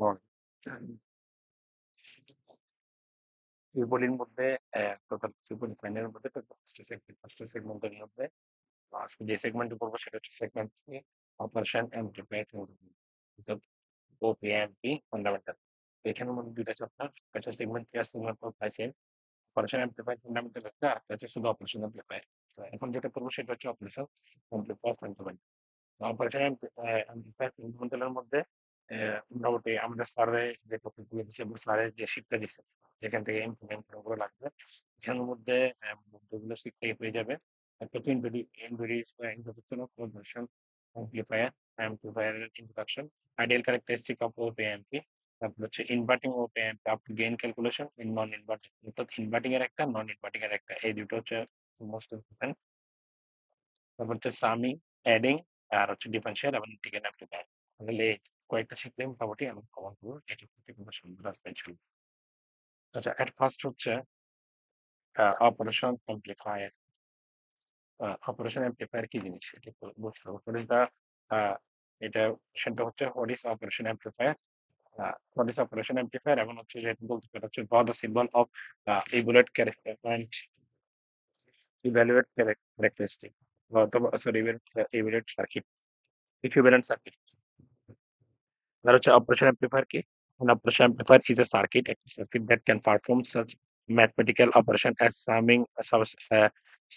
এবং ত্রিপলির মধ্যে টোটাল ত্রিপলি ফাইনের মধ্যে টোটাল 5টা সেগমেন্টের মধ্যে আজকে যে সেগমেন্টে পড়বো সেটা হচ্ছে সেগমেন্ট অপারেশন অ্যাম্প্লিফায়ার অর্থাৎ ওপিএমপি ফান্ডামেন্টাল। এখানের মধ্যে দুইটা চ্যাপ্টার, একটা সেগমেন্ট ক্লিয়ার সেগমেন্ট পাইছেন অপারেশন অ্যাম্প্লিফায়ার ফান্ডামেন্টাল একটা, আর একটা হচ্ছে শুধু অপারেশন অ্যাম্প্লিফায়ার। তো এখন যেটা করবো সেটা হচ্ছে operation amplifier fundamental. Operation amplifier ফান্ডামেন্টালের মধ্যে মোটামুটি আমাদের স্যারের যে টপিক গুলো দিচ্ছে এবং স্যারের যে শিক্ষা দিচ্ছে যেখান থেকে ইমপ্লিমেন্ট করা লাগবে এখানের মধ্যে মুদ্রাগুলো শিখতেই হয়ে যাবে। একটা তো ইন্ট্রোডাকশন অফ কনভার্সন অ্যাম্প্লিফায়ার, অ্যাম্প্লিফায়ারের introduction, ideal characteristic of op amp, তারপর হচ্ছে inverting op amp up to gain calculation in non inverting, অর্থাৎ ইনভার্টিং এর একটা নন ইনভার্টিং এর একটা, এই দুটো হচ্ছে মোস্ট ইম্পর্টেন্ট। তারপর হচ্ছে সামিং, অ্যাডিং, আর হচ্ছে ডিফারেনশিয়াল এবং ইন্টিগ্রেট অ্যাম্প্লিফায়ার। তাহলে এই কয়েকটা শিখলে মোটামুটি আমি কমন করবো, এটি থেকে কোনো সুন্দর আসবে ইনশাল্লাহ। আচ্ছা, এট ফার্স্ট হচ্ছে অপারেশন অ্যাম্প্লিফায়ার। অপারেশন অ্যাম্প্লিফায়ার কি জিনিস এটা বুঝতে হবে। হোয়াট ইজ দ্য এটা সেটা হচ্ছে what is operation amplifier, what is operation amplifier এবং হচ্ছে যে বলতে পারে হচ্ছে draw the symbol of evaluate character and evaluate characteristic অথবা sorry evaluate circuit, equivalent circuit। আর হচ্ছে অপারেশন অ্যাম্প্লিফায়ার কি? An operation amplifier is a circuit, a circuit that can perform such mathematical operation as summing,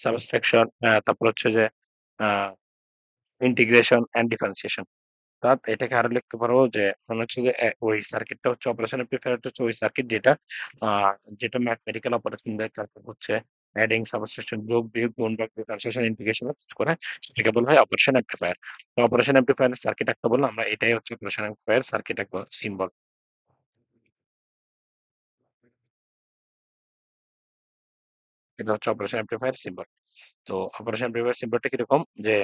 subtraction, তারপর হচ্ছে যে integration and differentiation. অর্থাৎ এটাকে আরো লিখতে পারবো যে মনে হচ্ছে যে ওই সার্কিটটা হচ্ছে অপারেশন অ্যাম্প্লিফায়ার হচ্ছে ওই সার্কিট যেটা যেটা ম্যাথমেটিক্যাল অপারেশন দিয়ে তারপর হচ্ছে অ্যাডিং, সাবট্রাকশন, যোগ, বিয়োগ, গুণ, ভাগ, ডিফারেন্সিয়েশন, ইন্টিগ্রেশন কাজ করে, সেটাকে বলা হয় অপারেশন অ্যাম্প্লিফায়ার। তো অপারেশন অ্যাম্প্লিফায়ারের সার্কিট একটা বললাম আমরা, এটাই হচ্ছে অপারেশন অ্যাম্প্লিফায়ার সার্কিট একটা সিম্বল। এটা হচ্ছে অপারেশন অ্যাম্প্লিফায়ার সিম্বল। তো অপারেশন অ্যাম্প্লিফায়ার সিম্বলটা কিরকম যে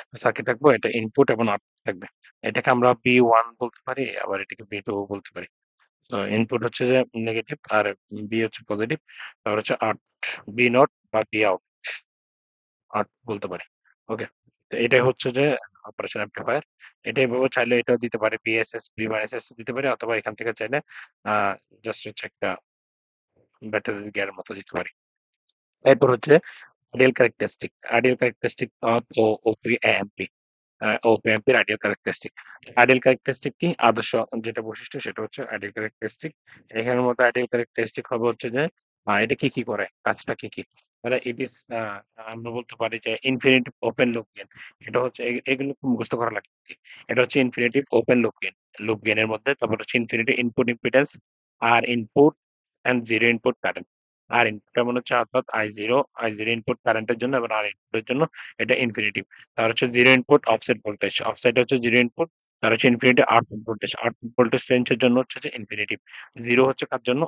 একটা সার্কিট থাকবো, এটা ইনপুট এবং আউটপুট থাকবে। এটাকে আমরা বি ওয়ান বলতে পারি, আবার এটাকে বি টু বলতে পারি। ইনপুট হচ্ছে যে নেগেটিভ আর বি হচ্ছে পজিটিভ, তারপর হচ্ছে আউট, বি নট বা বি আউট, আউট বলতে পারি। ওকে, তো এটাই হচ্ছে যে অপারেশন অ্যাম্প্লিফায়ার। এটা এভাবে চাইলে এটাও দিতে পারে, বিএসএস বি মাইনাস এস দিতে পারে, অথবা এখান থেকে চাইলে জাস্ট হচ্ছে একটা ব্যাটারি গিয়ার মতো দিতে পারি। এরপর হচ্ছে ideal characteristic, ideal characteristic of op amp, op এমপির আইডিয়াল ক্যারেক্টারিস্টিক। আইডিয়াল ক্যারেক্টারিস্টিক কি? আদর্শ যেটা বৈশিষ্ট্য সেটা হচ্ছে আইডিয়াল ক্যারেক্টারিস্টিক। এখানের মধ্যে আইডিয়াল ক্যারেক্টারিস্টিক হবে হচ্ছে যে এটা কি কি করে, কাজটা কি কি। তাহলে ইট ইজ, আমরা বলতে পারি যে ইনফিনিটিভ ওপেন লুপ গেইন। এটা হচ্ছে এগুলো খুব মুখস্থ করা লাগে। এটা হচ্ছে infinitive open loop gain, loop গেইনের মধ্যে। তারপর হচ্ছে ইনফিনিটি ইনপুট ইম্পিডেন্স, আর input and zero input current. আর ইনপুট এমন হচ্ছে অর্থাৎ আই জিরো ইনপুট কারেন্টের জন্য এবং আর ইনপুটের জন্য এটা ইনফিনিটিভ। তার হচ্ছে zero input offset voltage, offset হচ্ছে জিরো ইনপুট। তার হচ্ছে infinity output voltage, output voltage রেঞ্জের জন্য হচ্ছে যে ইনফিনিটিভ। জিরো হচ্ছে কার জন্য?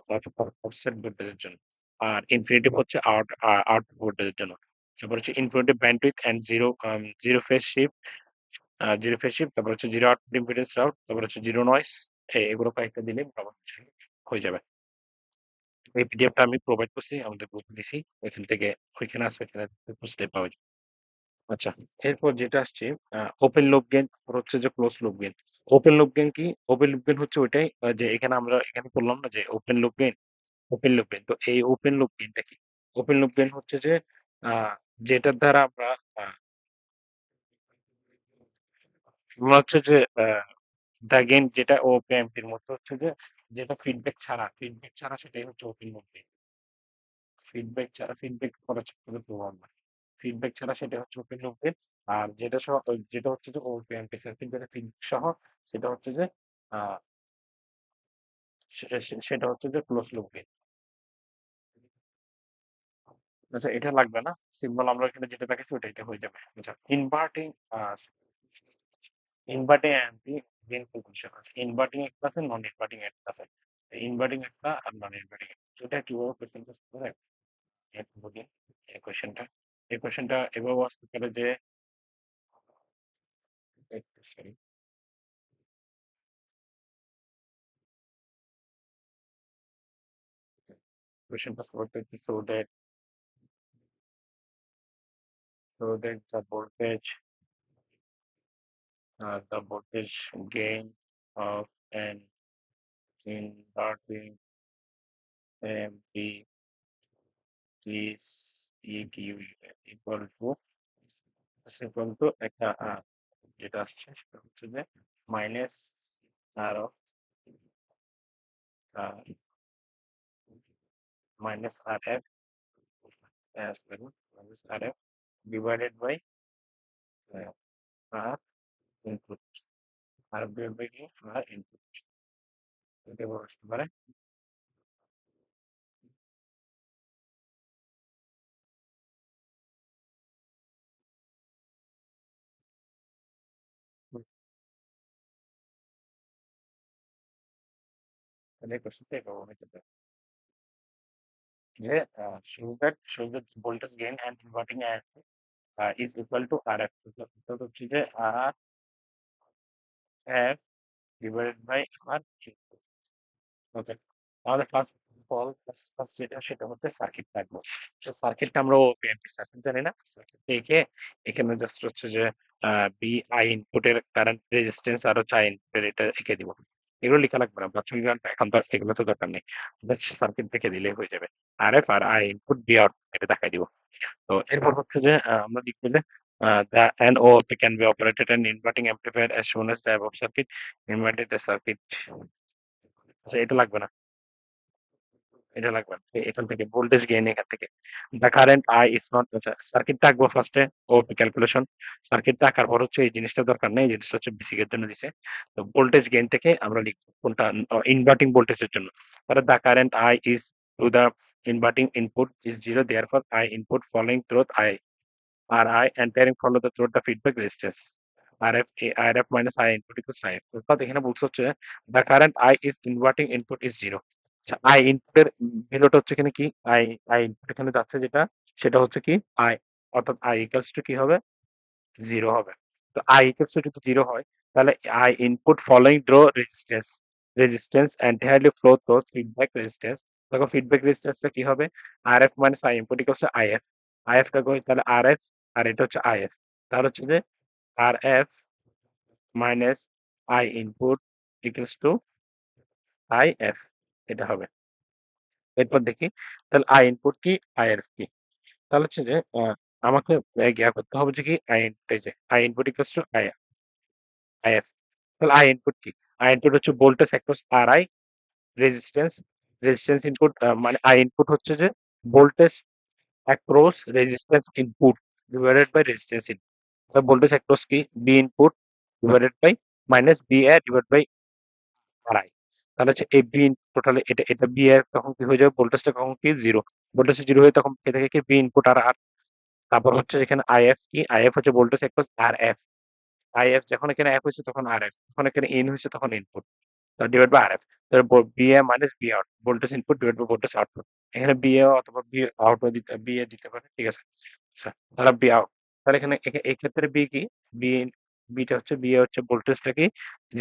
অফসেট ভোল্টেজের জন্য। আর ইনফিনিটিভ হচ্ছে আউটপুট ভোল্টেজের জন্য। তারপর হচ্ছে infinite bandwidth and zero, zero phase shift, zero phase shift, তারপর হচ্ছে জিরো আউটপুট ইম্পিডেন্স রাউট, তারপর হচ্ছে জিরো নয়েস। এগুলো কয়েকটা দিলে মোটামুটি হয়ে যাবে। এই পিডিএফটা আমি প্রোভাইড করছি, আমাদের গ্রুপে দিছি। ওইখান থেকে ওইখানে আসবে, ওইখানে খুঁজলে পাওয়া যাবে। আচ্ছা, এরপর যেটা আসছে ওপেন লুপ গেইন আর হচ্ছে যে close loop gain. Open loop gain কি? ওপেন লুপ গেইন হচ্ছে ওইটাই যে এখানে আমরা এখানে বললাম না যে open loop gain, open loop gain. তো এই ওপেন লুপ গেইনটা কি? ওপেন লুপ গেইন হচ্ছে যে যেটার দ্বারা আমরা আমরা হচ্ছে যে দা গেইন যেটা ওপিএমপির মধ্যে হচ্ছে যে যেটা ফিডব্যাক ছাড়া সেটাই হচ্ছে ওপেন লুপ গেইন। ফিডব্যাক ছাড়া, ফিডব্যাক করা কোনো প্রভাব না। ফিডব্যাক ছাড়া সেটা হচ্ছে ওপেন লুপ গেইন। আর যেটা সহ যেটা হচ্ছে যে ওপিএমপি সার্কিট যেটা ফিডব্যাক সহ সেটা হচ্ছে যে আ সেটা হচ্ছে যে ক্লোজ লুপ গেইন। আচ্ছা, এটা লাগবে না। সিম্বল আমরা এখানে যেটা দেখাচ্ছি ওটাইতে হয়ে যাবে। আচ্ছা, আ ইনভার্টিং অ্যাম্পি গেইন ক্যালকুলেশন আছে। ইনভার্টিং একটা আছে, নন ইনভার্টিং একটা আছে। ইনভার্টিং একটা আর নন ইনভার্টিং একটা। এটা কিভাবে কোয়েশ্চেন করতে পারে? একটু বলি এই কোয়েশ্চেনটা। এই কোয়েশ্চেনটা এভাবেও আসতে পারে যে একটু সরি, কোয়েশ্চেনটা সলভ করতে so that the voltage gain of an inverting MP is equal to একটা যেটা আসছে সেটা হচ্ছে যে minus R of minus R F minus R F divided by R input R divide by কি আর ইনপুট এটা বসতে পারে তাহলে কোশ্চেনটা পাবো হইতে পারে যে shows that voltage gain and inverting is equal to RF তো হচ্ছে যে আর এফ ডিভাইডেড বাই আর ওকে আমাদের ফার্স্ট ফল ফার্স্ট যেটা সেটা হচ্ছে সার্কিট থাকবো তো সার্কিটটা আমরা ওপিএমপি সার্কিট জানি না সার্কিট থেকে এখানে জাস্ট হচ্ছে যে বি আই ইনপুটের কারেন্ট রেজিস্ট্যান্স আর হচ্ছে আই ইনপুটের এটা এঁকে দিব এগুলো লেখা লাগবে না প্রাথমিক জ্ঞান এখন তো আর এগুলো তো দরকার নেই সার্কিট দেখে দিলেই হয়ে যাবে R F R I input V out এটা দেখাই দিব তো এরপর হচ্ছে যে আমরা লিখবো যে the NOOP can be operated an inverting amplifier as shown as the above circuit inverted the circuit আচ্ছা এটা লাগবে না এটা লাগবে না। এখান থেকে ভোল্টেজ গেইন এখান থেকে the current I is not আচ্ছা সার্কিটটা আঁকবো ফার্স্টে ওপি ক্যালকুলেশন সার্কিটটা আঁকার পর হচ্ছে এই জিনিসটা দরকার নেই এই জিনিসটা হচ্ছে বেসিকের জন্য দিছে তো ভোল্টেজ গেইন থেকে আমরা লিখবো কোনটা ইনভার্টিং ভোল্টেজের জন্য তাহলে the current I is to the inverting input is zero therefore I input following through I RI entering follow the through the feedback resistance RF minus I input equals I অর্থাৎ এখানে বলছে হচ্ছে the current I is inverting input is zero আচ্ছা I input এর ভ্যালুটা হচ্ছে এখানে কি I input এখানে যাচ্ছে যেটা সেটা হচ্ছে কি I অর্থাৎ I equals to কি হবে জিরো হবে তো I equals to যদি জিরো হয় তাহলে I input following draw resistance entirely flow through feedback resistance তখন feedback resistance টা কি হবে RF minus I input equals to IF IF টা কই তাহলে RF আর এটা হচ্ছে IF তাহলে হচ্ছে যে RF minus I input equals to IF এটা হবে এরপর দেখি তাহলে I input কি IF কি তাহলে হচ্ছে যে আমাকে গিয়া করতে হবে যে কি I input equals to IF তাহলে I input কি I input হচ্ছে voltage across RI resistance input মানে I input হচ্ছে যে voltage across resistance input divided by resistance input voltage across কি V input divided by minus V A divide by আড়াই তাহলে হচ্ছে এই বি টোটালি এটা বি এর তখন কি হয়ে যাবে ভোল্টেজটা তখন কি জিরো ভোল্টেজ জিরো হয়ে তখন থেকে কি বি ইনপুট আর আর তারপর হচ্ছে এখানে আইএফ কি আইএফ হচ্ছে voltage across R F IF যখন এখানে এফ হয়েছে তখন আর এফ যখন এখানে ইন হয়েছে তখন ইনপুট ডিভাইড বাই আরএফ তাহলে VA minus V out voltage input divide by voltage output এখানে বিএ অথবা বি আউট দিতে বিএ দিতে পারে ঠিক আছে আচ্ছা তাহলে বি আউট তাহলে এখানে এই ক্ষেত্রে বি কি বি বিটা হচ্ছে বিএ হচ্ছে ভোল্টেজটা কি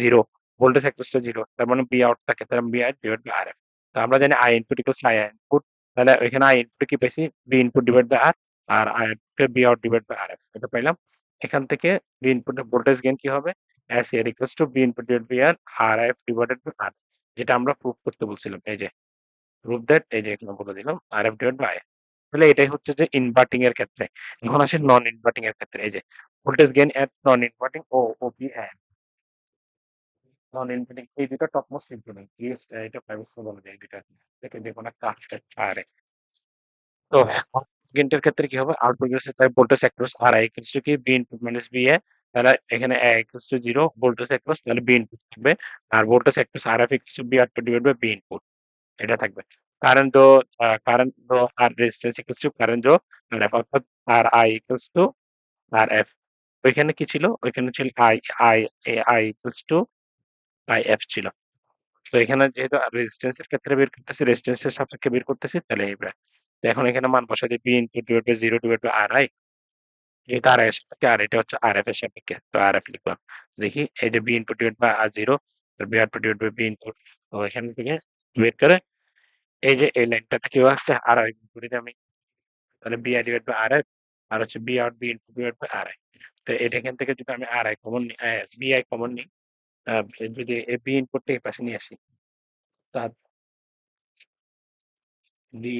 জিরো ভোল্টেজ অ্যাক্রসটা জিরো তার মানে বি আউট থাকে তাহলে V out divide by RF তো আমরা জানি I input equals I input তাহলে এখানে আই ইনপুট কি পেয়েছি V input divide by R R I V out divide by RF এটা পাইলাম এখান থেকে বি ইনপুটের ভোল্টেজ গেইন কি হবে as a equals to b input divided by r rf divided by r যেটা আমরা প্রুফ করতে বলছিলাম এই যে প্রুফ দ্যাট এই যে এখানে বলে দিলাম rf divided by r তাহলে এটাই হচ্ছে যে ইনভার্টিং এর ক্ষেত্রে এখন আসে নন ইনভার্টিং এর ক্ষেত্রে এই যে voltage gain at non inverting ও ওপি এন্ড নন ইনভার্টিং এই দুটো টপ মোস্ট ইম্পর্টেন্ট এটা প্রাইভেসি বলা যায় এই দুটা থেকে যে কোনো একটা আসতে পারে তো গেইনটার ক্ষেত্রে কি হবে আউটপুট রেজিস্ট্যান্স তাই voltage across R I equals to কি V input minus V A তাহলে এখানে A equals to 0 voltage across তাহলে বি ইনপুট থাকবে আর voltage across R F equals to V output divide by V input এটা থাকবে current through current through R resistance equals to current through R F অর্থাৎ R I equals to R F ওইখানে কি ছিল ওইখানে ছিল I I I equals two I F ছিল তো এখানে যেহেতু রেজিস্ট্যান্স এর ক্ষেত্রে বের করতেছি রেজিস্ট্যান্স এর সাপেক্ষে বের করতেছি তাহলে এইবার তো এখন এখানে মান বসাই দিই V input divide by 0 divide by R I এটা আর এর সাপেক্ষে আর এটা হচ্ছে আর এফ এর সাপেক্ষে তো আর এফ লিখলাম দেখি এই যে V input divide by R 0 V output divide by V input তো এখান থেকে বের করে এই যে এই লাইনটা কেউ আসছে আর আই করে দিই আমি তাহলে V I divide by R F আর হচ্ছে V out V input divide by R I তো এটা এখান থেকে যদি আমি আর আই কমন নিই বি আই কমন নিই যদি বি ইনপুটটা এই পাশে নিয়ে আসি অর্থাৎ D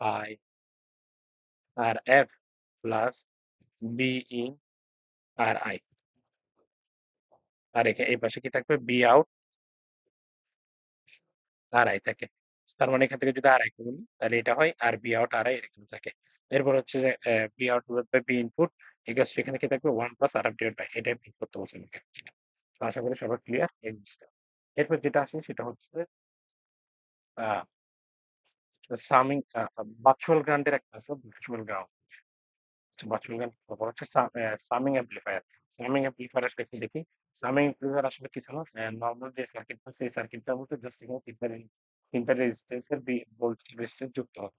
I R F plus V in R I. আর এই পাশে কি থাকবে? বি আউট আর আই থাকে। তার মানে এখান থেকে যদি আর আই কে বলি তাহলে এটা হয়, আর বি আউট আর আই এরকম থাকে। এরপর হচ্ছে যে V out divide by V input equals to এখানে কি থাকবে? 1 plus R F divide by, এটাই প্রিন্ট করতে বলছে আমাকে। তো আশা করি সবার ক্লিয়ার এই জিনিসটা। এরপর যেটা আসে সেটা হচ্ছে আহ সামিং ভার্চুয়াল গ্রাউন্ডের একটা আছে, ভার্চুয়াল গ্রাউন্ড। ভার্চুয়াল গ্রাউন্ড তারপর হচ্ছে সামিং অ্যাম্প্লিফায়ার। সামিং অ্যাম্প্লিফায়ার আসলে কি দেখি? সামিং অ্যাম্প্লিফায়ার আসলে কি ছিল? নরমাল যে সার্কিটটা সেই সার্কিটটার মধ্যে জাস্ট এখানে তিনটা রেজিস্ট্যান্সের ভোল্টেজ রেজিস্ট্যান্স যুক্ত হবে।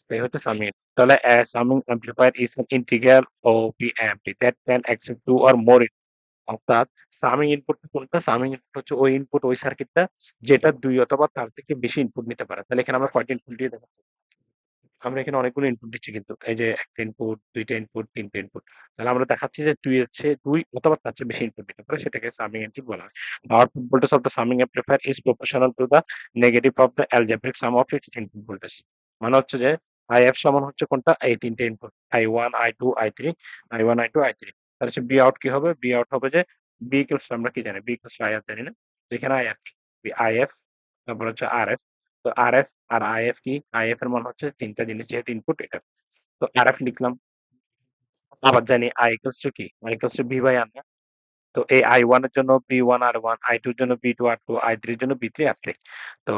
এই হচ্ছে সামিং। তাহলে summing amplifier is an integral op amp that can accept two or more. অর্থাৎ সামিং ইনপুট কোনটা? সামিং ইনপুট হচ্ছে ওই ইনপুট ওই সার্কিটটা যেটা ২ অথবা তার থেকে বেশি ইনপুট নিতে পারে। তাহলে এখানে আমরা কয়টা ইনপুট দিয়ে দেখাচ্ছি? আমরা এখানে অনেকগুলো ইনপুট দিচ্ছি কিন্তু। এই যে ১ টা ইনপুট, ২ টা ইনপুট, ৩ টা ইনপুট। তাহলে আমরা দেখাচ্ছি যে ২ অথবা তার চেয়ে বেশি ইনপুট দিতে পারে, সেটাকে সামিং ইনপুট বলা হয়। The output voltage of the summing amplifier is proportional to the negative of the algebraic sum of its input voltage। মানে হচ্ছে যে IF সমান হচ্ছে কোনটা? এই ৩ টে input. I1, I2, I3, I1, I2, I3। তাহলে হচ্ছে B out কি হবে? B out হবে যে B equals to আমরা কি জানি? B equals to IR জানি না? তো এখানে IR কি? IF তারপর হচ্ছে RF। তো RF আর IF কি? IF এর মান হচ্ছে ৩ টা জিনিস যেহেতু ইনপুট এটা। তো RF লিখলাম। আবার জানি I equals to কি? I equals to V by R না? তো এই I1 এর জন্য B1 R1, I2 এর জন্য B2 R2, I3 এর জন্য B3 R3। তো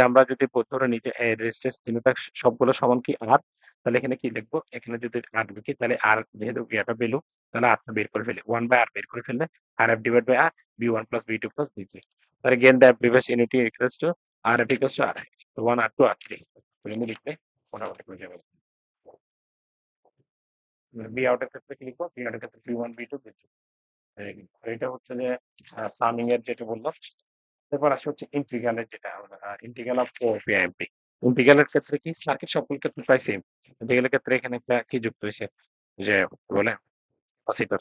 আমরা যদি ধরে নিই যে রেজিস্ট্যান্স তিনটা সবগুলো সমান কি R, তাহলে এখানে কি লিখবো? এখানে যদি R লিখি তাহলে R যেহেতু এটা ভ্যালু, তাহলে R টা বের করে ফেলি। 1 by R বের করে ফেললে RF divide by R, B1 plus B2 plus B3। তাহলে again the previous unity equals to RF equals to RI। তো 1 R2 R3। তো এমনি লিখলে মোটামুটি হয়ে যাবে। বি আউট এর ক্ষেত্রে কি লিখবো? বি আউট এর ক্ষেত্রে B1 B2 B3। এটা হচ্ছে যে সামিং এর যেটা বললাম। এরপর আসে হচ্ছে ইন্টিগ্রালের যেটা আমরা ইন্টিগ্রাল অফ ওপিআইএমপি। ইন্টিগ্রালের ক্ষেত্রে কি সার্কিট সকল ক্ষেত্রে প্রায় সেম। ইন্টিগ্রালের ক্ষেত্রে এখানে একটা কি যুক্ত হয়েছে? যে কি বলে ক্যাপাসিটর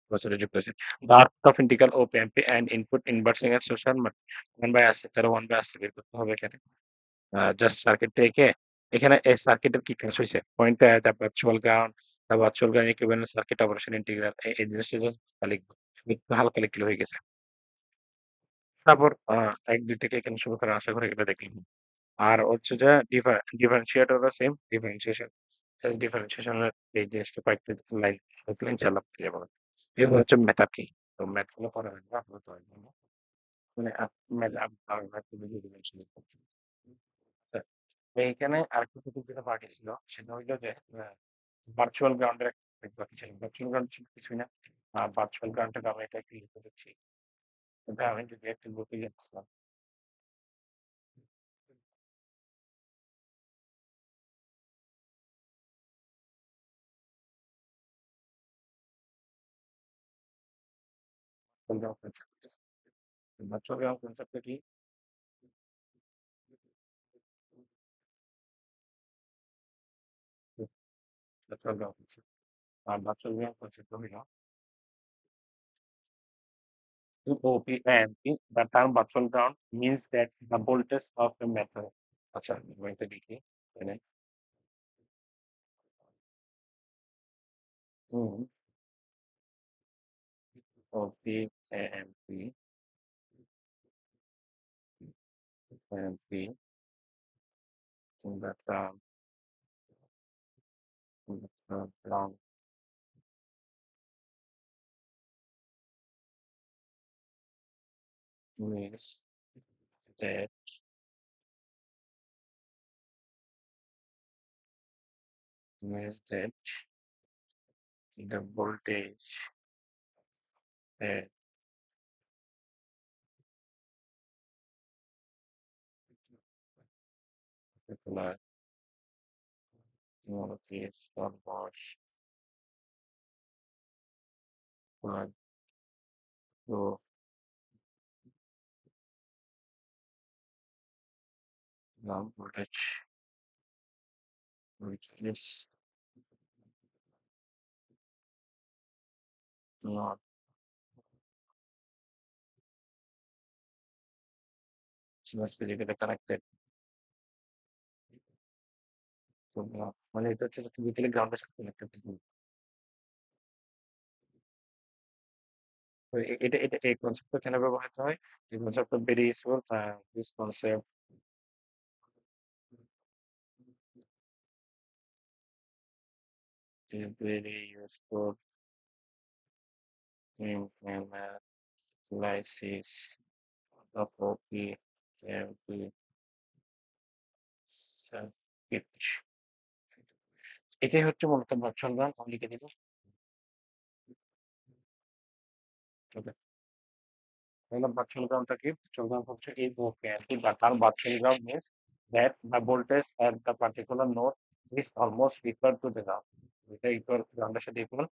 ক্যাপাসিটর যুক্ত হয়েছে। The output of integral OP-amp and input inversing and social 1 by RC, তাহলে 1 by RC বের করতে হবে এখানে। জাস্ট সার্কিটটা এঁকে এখানে এই সার্কিটের কি কাজ হইছে? পয়েন্টটা the virtual ground equivalent circuit operation integral এই জিনিসটা জাস্ট লিখবো। একটু হালকা লিখলে হয়ে গেছে। তারপর ১-২ থেকে এখানে শুরু করা আশা করি এগুলো দেখলাম। আর হচ্ছে যে ডিফারেন্সিয়েটরও সেম ডিফারেন্সিয়েশন। জাস্ট ডিফারেন্সিয়েশন এর এই জিনিসটা কয়েকটা লাইন দেখলে ইনশাআল্লাহ পেয়ে যাবো। এগুলো হচ্ছে মেথড কি? তো ম্যাথ গুলো করা হয় না আপাতত হয় না। মানে ম্যাথ ম্যাথ বুঝিয়ে দিবেন শুধু। আচ্ছা, তো এইখানে আরেকটা টপিক যেটা বাকি ছিল সেটা হইলো যে ভার্চুয়াল গ্রাউন্ডের একটা topic বাকি ছিল। ভার্চুয়াল গ্রাউন্ড ছিল কিছুই না। ভার্চুয়াল গ্রাউন্ডের আমি এটা একটু লিখে দিচ্ছি। এটা আমি যদি একটা গ্রুপে লিখছিলাম। ভার্চুয়াল গ্রাউন্ড কনসেপ্টটা কি? Virtual ground concept. আর ভার্চুয়াল গ্রাউন্ড কনসেপ্ট হইল OPMP, the term virtual ground means that the voltage of a metal. আচ্ছা, আমি এটা লিখি এখানে। হুম, OPAMP, AMP, the term ground means that that the voltage at particular voltage converts to the voltage which is not was physically connected. তো মানে এটা হচ্ছে যে physically ground এর সাথে connected থাকবে। তো এটা এই কনসেপ্টটা কেন ব্যবহৃত হয়? এই কনসেপ্টটা very useful this concept is very useful in analysis of OP circuit. এটাই হচ্ছে মূলত ভার্চুয়াল গ্রাউন্ড। আমি লিখে দিব। ওকে। তাহলে ভার্চুয়াল গ্রাউন্ডটা কি? ভার্চুয়াল গ্রাউন্ড হচ্ছে এই ওকে আরকি বা তার virtual ground means that the voltage at the particular node is almost equal to the ground. এটা ইকুয়াল গ্রাউন্ডের সাথে ইকুয়াল।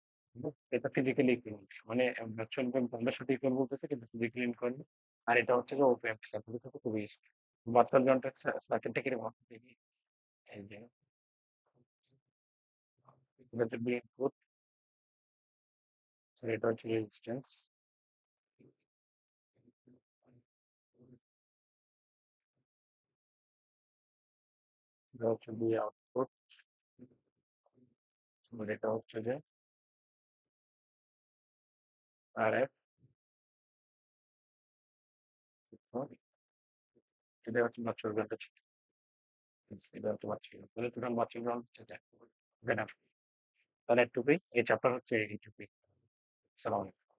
এটা ফিজিক্যালি ইকুয়াল। মানে ভার্চুয়াল গ্রাউন্ডের সাথে ইকুয়াল বলতেছে কিন্তু ফিজিক্যালি ইকুয়াল না। আর এটা হচ্ছে যে ওপেন সার্কিট থেকে খুবই ইজি। ভার্চুয়াল গ্রাউন্ডটা সার্কিটটা কিরকম? এই যে এটা হচ্ছে ইনপুট, এটা হচ্ছে রেজিস্ট্যান্স, এটা হচ্ছে আউটপুট, এটা হচ্ছে যে আরএফ, এটা হচ্ছে ভার্চুয়াল গ্রাউন্ড। এটা হচ্ছে ভার্চুয়াল। তাহলে টোটাল ভার্চুয়াল গ্রাউন্ড হচ্ছে that. তাহলে এটুকুই। এই চ্যাপ্টার হচ্ছে এইটুকুই। আসসালামু আলাইকুম।